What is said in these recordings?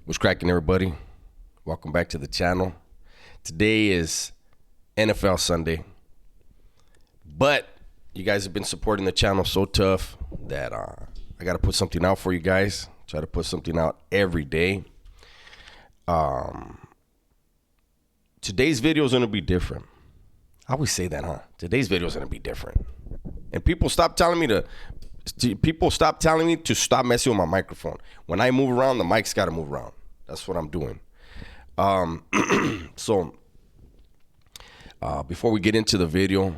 What's cracking, everybody? Welcome back to the channel. Today is NFL Sunday, but you guys have been supporting the channel so tough that I got to put something out for you guys. Try to put something out every day. Today's video is going to be different. I always say that, huh? Today's video is going to be different. And people stop telling me to stop messing with my microphone. When I move around, the mic's got to move around. That's what I'm doing. So before we get into the video,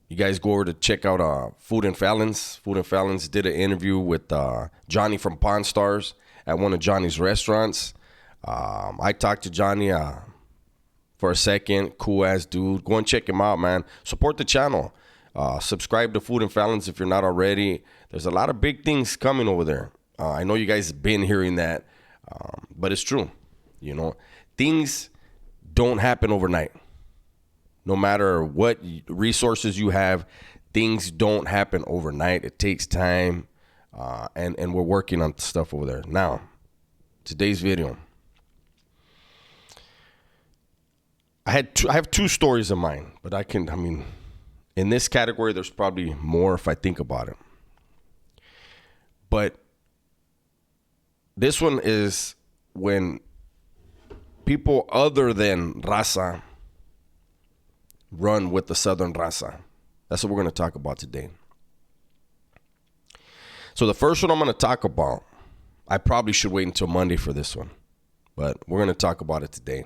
you guys go over to check out Food and Fallons. Food and Fallons did an interview with Johnny from Pawn Stars at one of Johnny's restaurants. I talked to Johnny for a second. Cool ass dude. Go and check him out, man. Support the channel. Subscribe to Food and Fallons if you're not already. There's a lot of big things coming over there. I know you guys have been hearing that, but it's true. You know, things don't happen overnight. No matter what resources you have, things don't happen overnight. It takes time, and we're working on stuff over there. Now, today's video. I have two stories in mind, but in this category, there's probably more if I think about it. But this one is when people other than Raza run with the Southern Raza. That's what we're going to talk about today. So the first one I'm going to talk about, I probably should wait until Monday for this one, but we're going to talk about it today.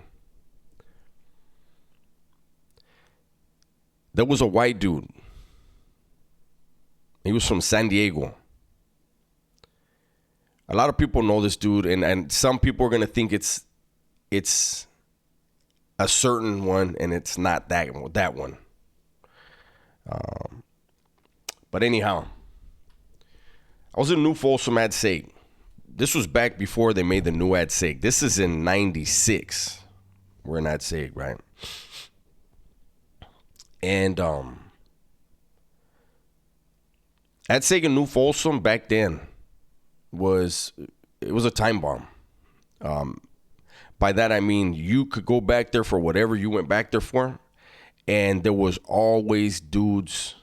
There was a white dude. He was from San Diego. A lot of people know this dude, and some people are going to think it's a certain one, and it's not that one. But anyhow, I was in New Folsom ad Seg. This was back before they made the new ad Seg. This is in 96. We're in ad Seg, right? And ad Seg in New Folsom back then was a time bomb. By that I mean you could go back there for whatever you went back there for, and there was always dudes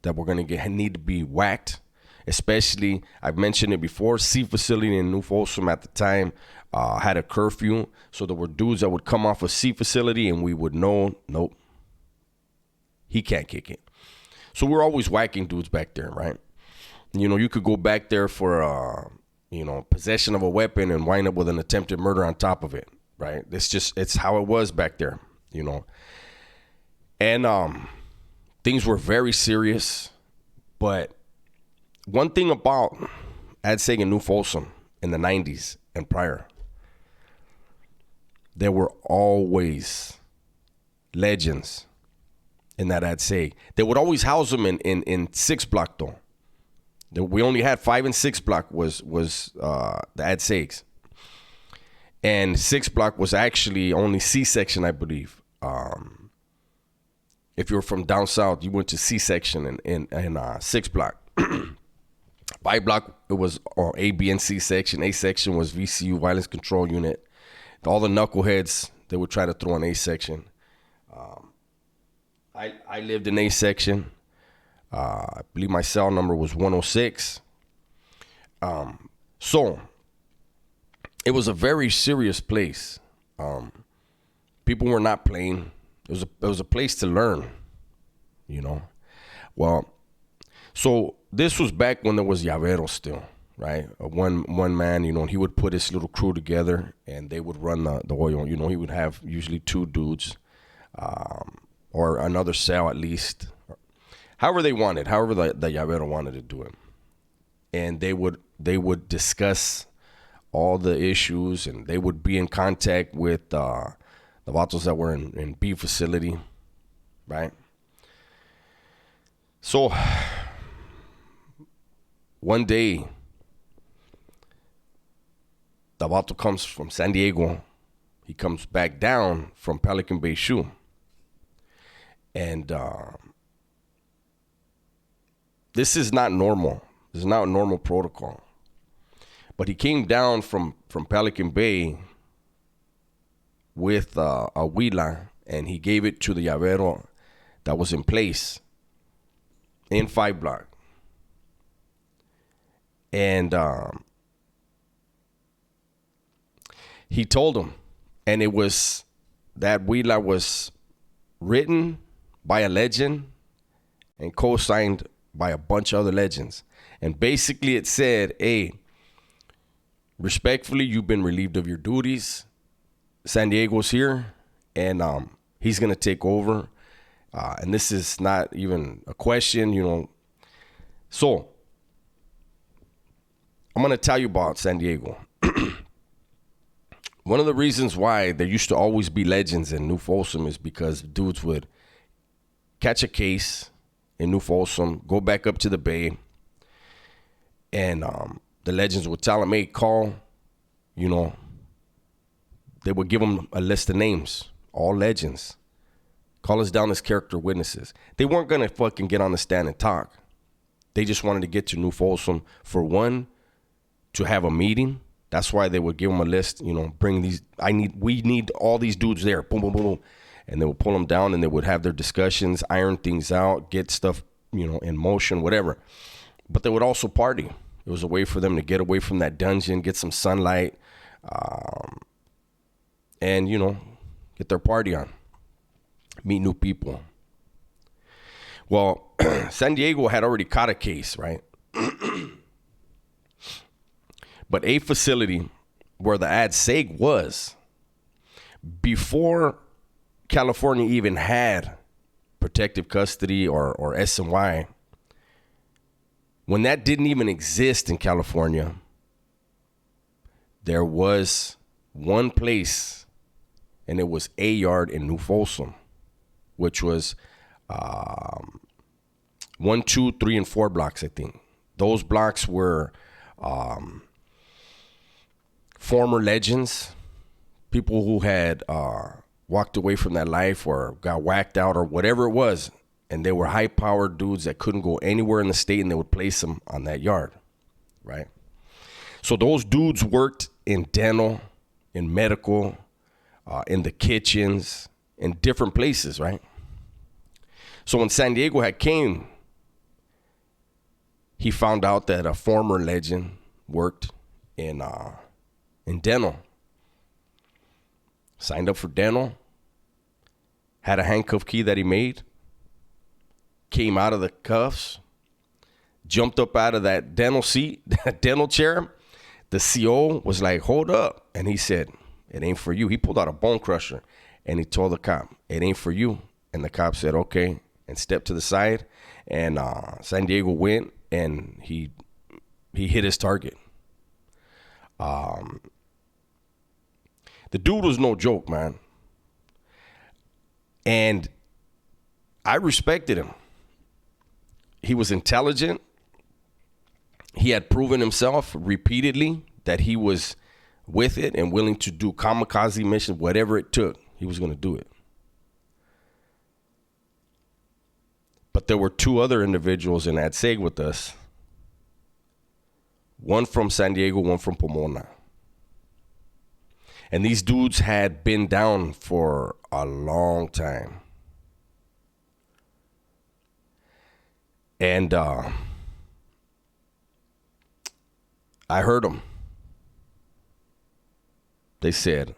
that were gonna need to be whacked. Especially, I've mentioned it before, C facility in New Folsom at the time had a curfew, so there were dudes that would come off a C facility, and we would know, nope, he can't kick it. So we're always whacking dudes back there, right? You know, you could go back there for, possession of a weapon and wind up with an attempted murder on top of it, right? It's how it was back there, you know. And things were very serious. But one thing about ad Seg in New Folsom in the 90s and prior, there were always legends in that ad Seg. They would always house them in 6 block though. We only had 5 and 6 block was the ad Segs. And 6 block was actually only C section, I believe. If you were from down south, you went to C section in 6 block. 5 block, it was A, B, and C section. A section was VCU, Violence Control Unit. All the knuckleheads, they would try to throw an A section. I lived in A section. I believe my cell number was 106. So it was a very serious place. People were not playing. It was a place to learn, you know. Well, so this was back when there was Llavero still, right? One man, you know, he would put his little crew together and they would run the oil. You know, he would have usually 2 dudes, or another cell at least. However the Llavero wanted to do it. And they would discuss all the issues, and they would be in contact with the vatos that were in B facility, right? So one day, the vato comes from San Diego. He comes back down from Pelican Bay Shoe. And this is not normal. This is not a normal protocol. But he came down from Pelican Bay with a huila, and he gave it to the llavero that was in place in 5 Block. And he told him, and it was, that huila was written by a legend and co-signed by a bunch of other legends. And basically it said, hey, respectfully, you've been relieved of your duties. San Diego's here, and he's going to take over. And this is not even a question, you know. So, I'm going to tell you about San Diego. One of the reasons why there used to always be legends in New Folsom is because dudes would catch a case in New Folsom, go back up to the Bay, and the legends would tell them, hey, call, you know, they would give them a list of names, all legends. Call us down as character witnesses. They weren't going to fucking get on the stand and talk. They just wanted to get to New Folsom for one, to have a meeting. That's why they would give them a list, you know, bring these, we need all these dudes there, boom, boom, boom, boom. And they would pull them down, and they would have their discussions, iron things out, get stuff, you know, in motion, whatever. But they would also party. It was a way for them to get away from that dungeon, get some sunlight, and, you know, get their party on, meet new people. Well, San Diego had already caught a case, right? But a facility where the ad seg was, before California even had protective custody or SNY, when that didn't even exist in California, there was one place, and it was A Yard in New Folsom, which was 1, 2, 3, and 4 blocks, I think. Those blocks were former legends, people who had walked away from that life or got whacked out or whatever it was. And they were high-powered dudes that couldn't go anywhere in the state, and they would place them on that yard, right? So those dudes worked in dental, in medical, in the kitchens, in different places, right? So when San Diego had came, he found out that a former legend worked in dental. Signed up for dental, had a handcuff key that he made, came out of the cuffs, jumped up out of that dental seat, that dental chair. The CO was like, hold up. And he said, it ain't for you. He pulled out a bone crusher, and he told the cop, it ain't for you. And the cop said, okay, and stepped to the side. And San Diego went, and he hit his target. The dude was no joke, man. And I respected him. He was intelligent. He had proven himself repeatedly that he was with it and willing to do kamikaze missions, whatever it took, he was going to do it. But there were 2 other individuals in that SEG with us. One from San Diego, one from Pomona. And these dudes had been down for a long time. And I heard them. They said,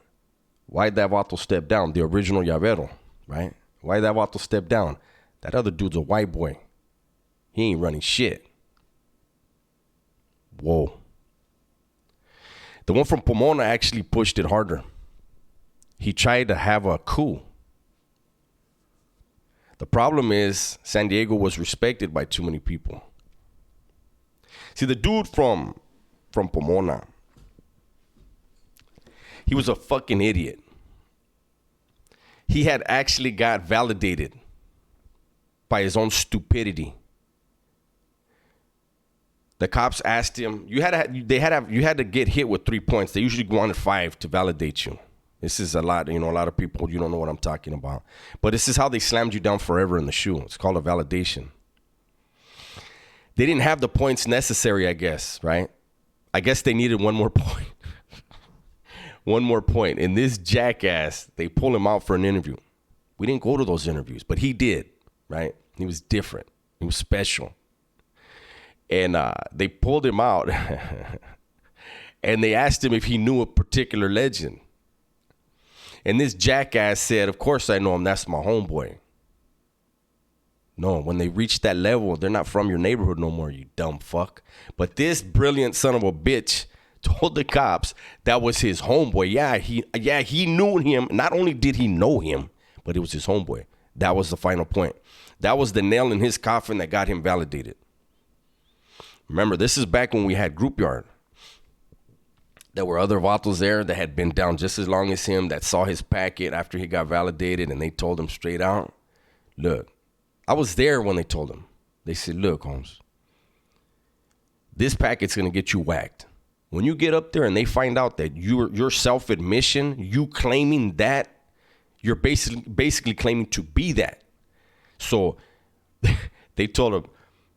why'd that vato step down? The original llavero, right? Why'd that vato step down? That other dude's a white boy. He ain't running shit. Whoa. The one from Pomona actually pushed it harder. He tried to have a coup. The problem is San Diego was respected by too many people. See, the dude from Pomona, he was a fucking idiot. He had actually got validated by his own stupidity. The cops asked him, you had to get hit with 3 points. They usually wanted 5 to validate you. This is a lot, a lot of people, you don't know what I'm talking about. But this is how they slammed you down forever in the shoe. It's called a validation. They didn't have the points necessary, I guess, right? I guess they needed one more point. One more point. And this jackass, they pull him out for an interview. We didn't go to those interviews, but he did, right? He was different. He was special. And they pulled him out and they asked him if he knew a particular legend. And this jackass said, of course I know him. That's my homeboy. No, when they reach that level, they're not from your neighborhood no more, you dumb fuck. But this brilliant son of a bitch told the cops that was his homeboy. Yeah, he knew him. Not only did he know him, but it was his homeboy. That was the final point. That was the nail in his coffin that got him validated. Remember, this is back when we had Group Yard. There were other vatos there that had been down just as long as him that saw his packet after he got validated, and they told him straight out, look, I was there when they told him. They said, look, Holmes, this packet's going to get you whacked. When you get up there and they find out that your self-admission, you claiming that, you're basically claiming to be that. So they told him,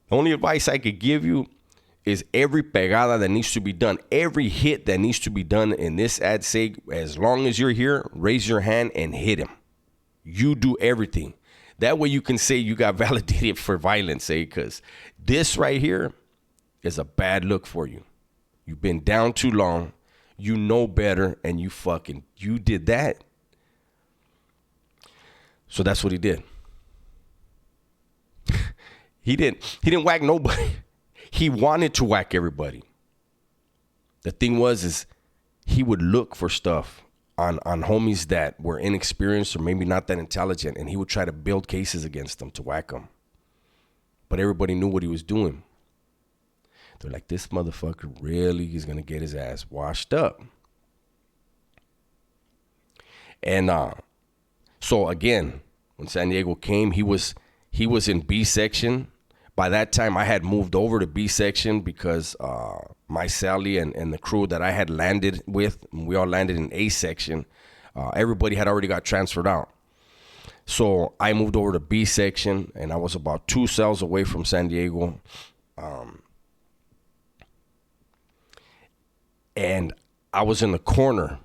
the only advice I could give you is every pegada that needs to be done, every hit that needs to be done in this ad seg, as long as you're here, raise your hand and hit him. You do everything. That way you can say you got validated for violence, because this right here is a bad look for you. You've been down too long. You know better, and you did that. So that's what he did. He didn't whack nobody. He wanted to whack everybody. The thing is he would look for stuff on homies that were inexperienced or maybe not that intelligent, and he would try to build cases against them to whack them. But everybody knew what he was doing. They're like, this motherfucker really is going to get his ass washed up. And so again, when San Diego came, he was in B section. By that time, I had moved over to B section because my Sally and the crew that I had landed with, we all landed in A section. Everybody had already got transferred out. So I moved over to B section, and I was about 2 cells away from San Diego. And I was in the corner,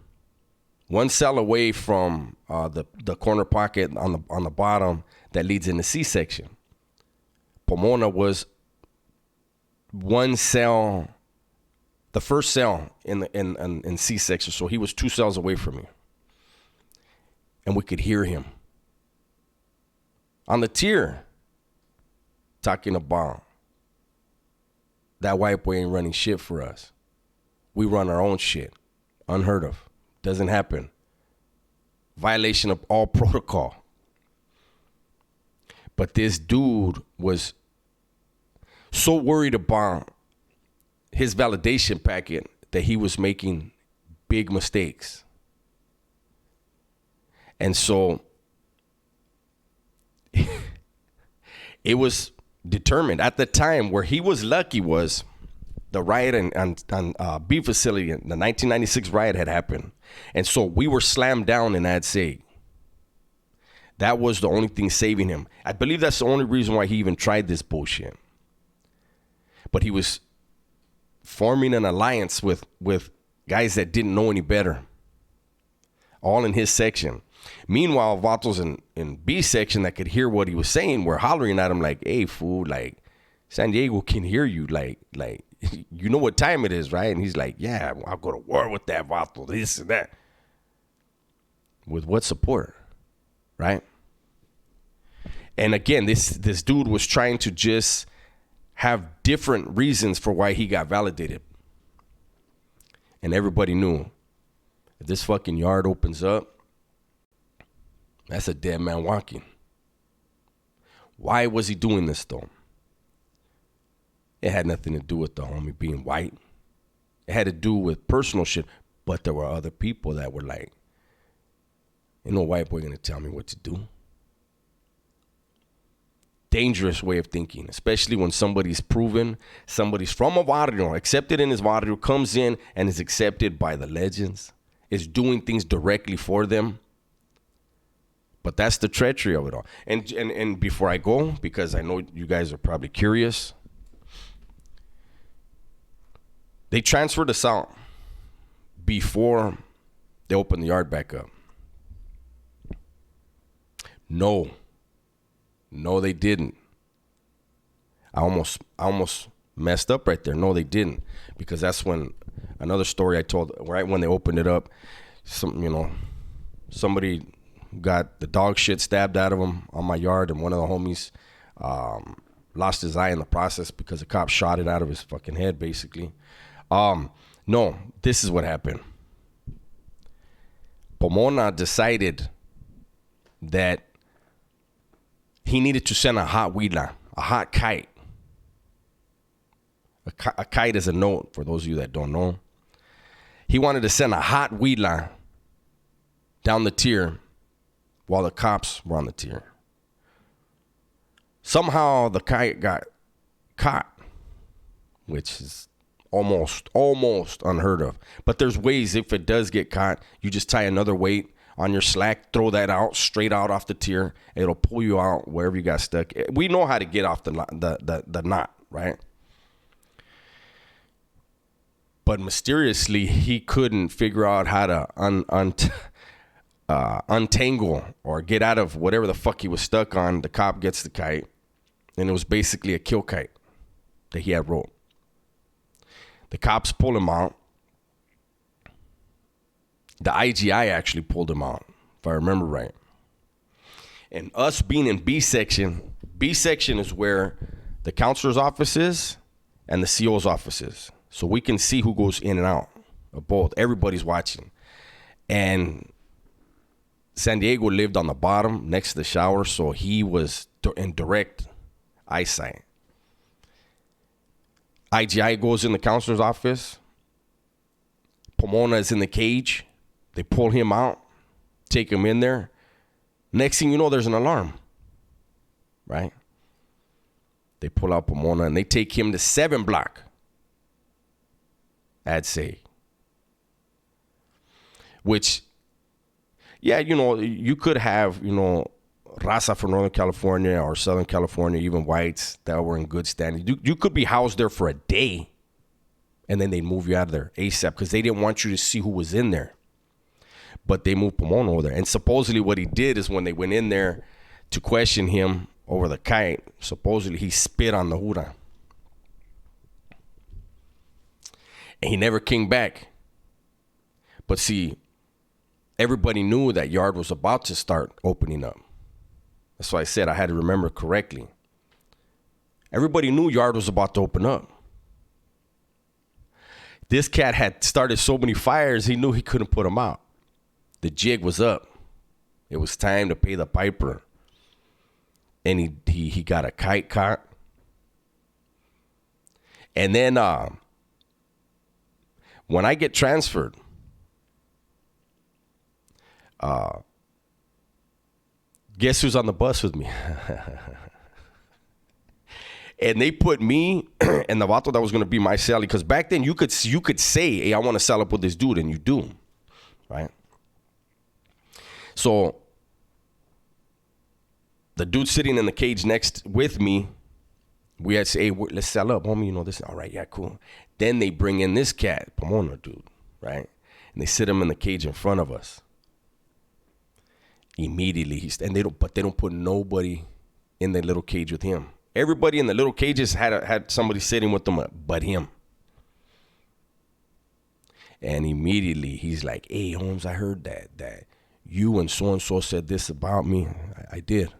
1 cell away from the corner pocket on the bottom that leads into C section. Pomona was 1 cell, the first cell in C section, so he was 2 cells away from me. And we could hear him on the tier talking about that white boy ain't running shit for us. We run our own shit. Unheard of. Doesn't happen. Violation of all protocol. But this dude was so worried about his validation packet that he was making big mistakes. And so it was determined at the time. Where he was lucky was the riot on B facility, the 1996 riot had happened. And so we were slammed down in Ad Seg. That was the only thing saving him. I believe that's the only reason why he even tried this bullshit. But he was forming an alliance with guys that didn't know any better. All in his section. Meanwhile, vatos in B section that could hear what he was saying were hollering at him like, hey, fool, like, San Diego can hear you. Like, you know what time it is, right? And he's like, yeah, I'll go to war with that vato, this and that. With what support, right? And again, this dude was trying to just have different reasons for why he got validated. And everybody knew, if this fucking yard opens up, that's a dead man walking. Why was he doing this though? It had nothing to do with the homie being white. It had to do with personal shit. But there were other people that were like, ain't no white boy gonna tell me what to do. Dangerous way of thinking, especially when somebody's proven, somebody's from a barrio, accepted in his barrio, comes in and is accepted by the legends, is doing things directly for them. But that's the treachery of it all. And before I go, because I know you guys are probably curious, They transferred us out before they opened the yard back up. No, they didn't. I almost messed up right there. No, they didn't, because that's when another story I told. Right when they opened it up, somebody got the dog shit stabbed out of him on my yard, and one of the homies lost his eye in the process because the cop shot it out of his fucking head, basically. No, this is what happened. Pomona decided that he needed to send a hot huila, a hot kite. A kite is a note, for those of you that don't know. He wanted to send a hot huila down the tier while the cops were on the tier. Somehow the kite got caught, which is almost unheard of. But there's ways, if it does get caught, you just tie another weight on your slack, throw that out, straight out off the tier. It'll pull you out wherever you got stuck. We know how to get off the knot, right? But mysteriously, he couldn't figure out how to untangle or get out of whatever the fuck he was stuck on. The cop gets the kite, and it was basically a kill kite that he had wrote. The cops pull him out. The IGI actually pulled him out, if I remember right. And us being in B section is where the counselor's office is and the CO's office is. So we can see who goes in and out of both. Everybody's watching. And San Diego lived on the bottom next to the shower, so he was in direct eyesight. IGI goes in the counselor's office. Pomona is in the cage. They pull him out, take him in there. Next thing you know, there's an alarm, right? They pull out Pomona and they take him to 7 block. I'd say. Which, yeah, you could have, Raza from Northern California or Southern California, even whites that were in good standing. You could be housed there for a day, and then they'd move you out of there ASAP because they didn't want you to see who was in there. But they moved Pomona over there. And supposedly what he did is when they went in there to question him over the kite, supposedly he spit on the hura. And he never came back. But see, everybody knew that yard was about to start opening up. That's why I said I had to remember correctly. Everybody knew yard was about to open up. This cat had started so many fires, he knew he couldn't put them out. The jig was up. It was time to pay the piper. And he got a kite caught. And then when I get transferred, guess who's on the bus with me? And they put me and the vato that was going to be my cellie, because back then you could say, hey, I want to sell up with this dude, and you do, right? So the dude sitting in the cage next with me, we had to say, hey, let's sell up, homie, this. All right, yeah, cool. Then they bring in this cat, Pomona dude, right? And they sit him in the cage in front of us. Immediately, they don't put nobody in the little cage with him. Everybody in the little cages had somebody sitting with them but him. And immediately he's like, hey, Holmes, I heard that you and so said this about me. I did,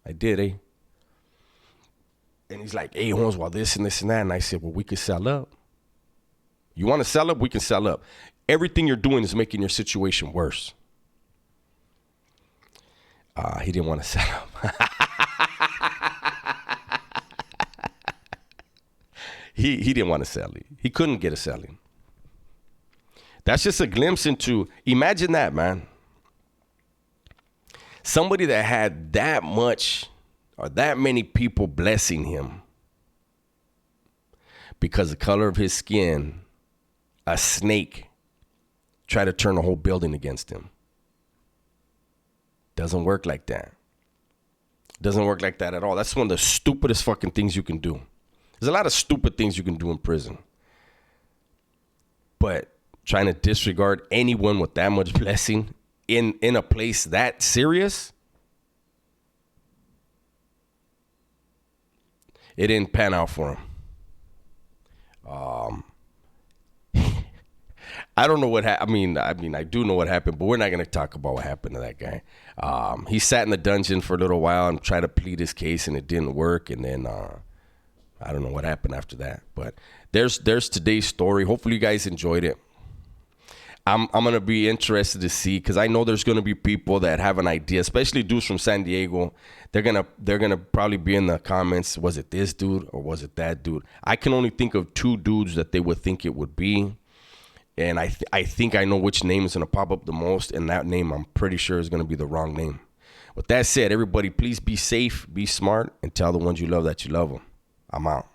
eh? And he's like, hey, Holmes, well, this and this and that. And I said, well, we could sell up. You want to sell up? We can sell up. Everything you're doing is making your situation worse. He didn't want to sell up. He didn't want to sell it. He couldn't get a selling. That's just a glimpse into, imagine that, man. Somebody that had that much or that many people blessing him because the color of his skin, a snake tried to turn the whole building against him. Doesn't work like that. Doesn't work like that at all. That's one of the stupidest fucking things you can do. There's a lot of stupid things you can do in prison. But trying to disregard anyone with that much blessing in a place that serious, it didn't pan out for him. I don't know what happened. I do know what happened, but we're not going to talk about what happened to that guy. He sat in the dungeon for a little while and tried to plead his case, and it didn't work. And then I don't know what happened after that. But there's today's story. Hopefully, you guys enjoyed it. I'm gonna be interested to see, because I know there's gonna be people that have an idea, especially dudes from San Diego. They're gonna probably be in the comments. Was it this dude or was it that dude? I can only think of 2 dudes that they would think it would be. And I think I know which name is going to pop up the most, and that name I'm pretty sure is going to be the wrong name. With that said, everybody, please be safe, be smart, and tell the ones you love that you love them. I'm out.